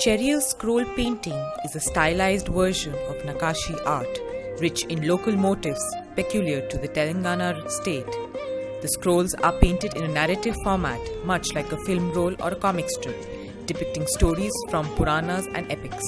Cheriyal scroll painting is a stylized version of Nakashi art, rich in local motifs peculiar to the Telangana state. The scrolls are painted in a narrative format, much like a film roll or a comic strip, depicting stories from Puranas and epics.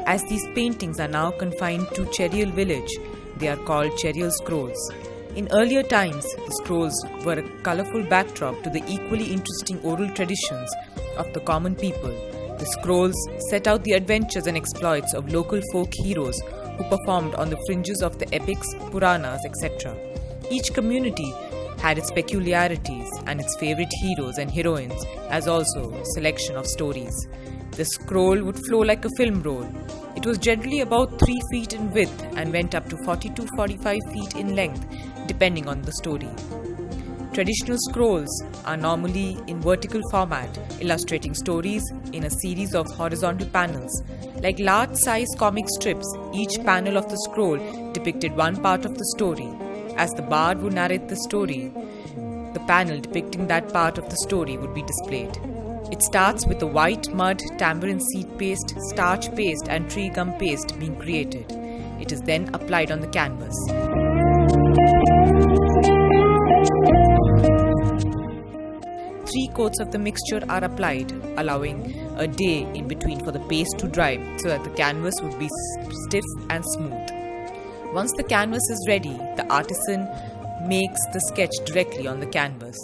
As these paintings are now confined to Cheriyal village, they are called Cheriyal scrolls. In earlier times, the scrolls were a colourful backdrop to the equally interesting oral traditions of the common people. The scrolls set out the adventures and exploits of local folk heroes who performed on the fringes of the epics, Puranas, etc. Each community had its peculiarities and its favourite heroes and heroines, as also a selection of stories. The scroll would flow like a film roll. It was generally about 3 feet in width and went up to 40 to 45 feet in length, depending on the story. Traditional scrolls are normally in vertical format, illustrating stories in a series of horizontal panels. Like large-size comic strips, each panel of the scroll depicted one part of the story. As the bard would narrate the story, the panel depicting that part of the story would be displayed. It starts with a white mud, tamarind seed paste, starch paste and tree gum paste being created. It is then applied on the canvas. 3 coats of the mixture are applied, allowing a day in between for the paste to dry so that the canvas would be stiff and smooth. Once the canvas is ready, the artisan makes the sketch directly on the canvas.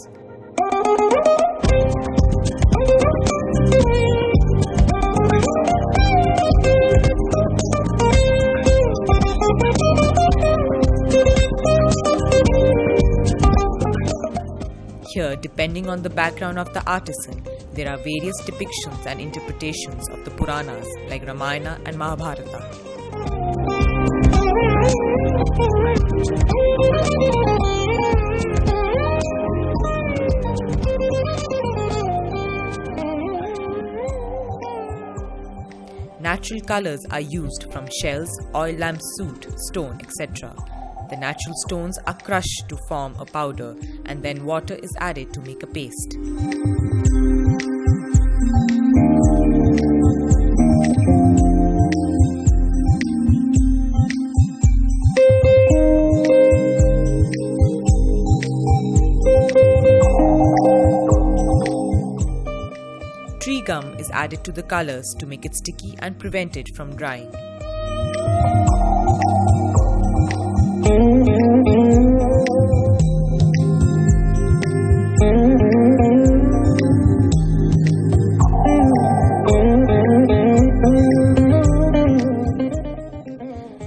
Here, depending on the background of the artisan, there are various depictions and interpretations of the Puranas like Ramayana and Mahabharata. Natural colors are used from shells, oil lamp soot, stone, etc. The natural stones are crushed to form a powder and then water is added to make a paste. Tree gum is added to the colors to make it sticky and prevent it from drying.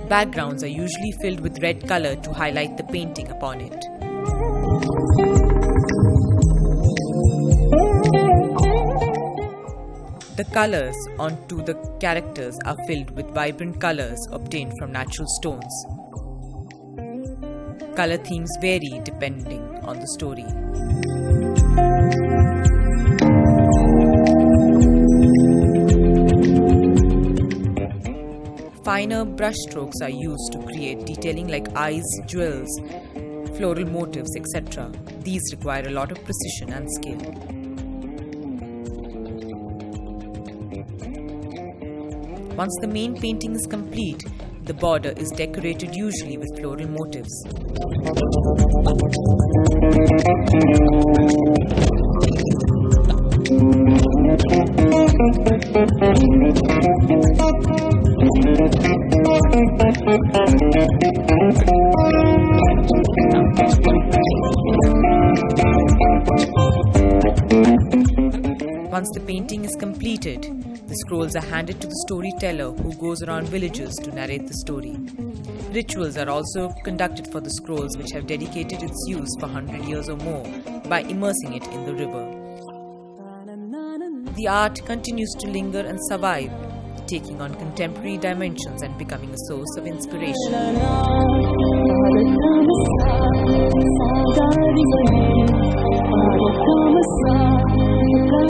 Backgrounds are usually filled with red color to highlight the painting upon it. The colors onto the characters are filled with vibrant colors obtained from natural stones. Color themes vary depending on the story. Finer brush strokes are used to create detailing like eyes, jewels, floral motifs, etc. These require a lot of precision and skill. Once the main painting is complete, the border is decorated usually with floral motifs. Once the painting is completed, the scrolls are handed to the storyteller who goes around villages to narrate the story. Rituals are also conducted for the scrolls which have dedicated its use for 100 years or more by immersing it in the river. The art continues to linger and survive, taking on contemporary dimensions and becoming a source of inspiration.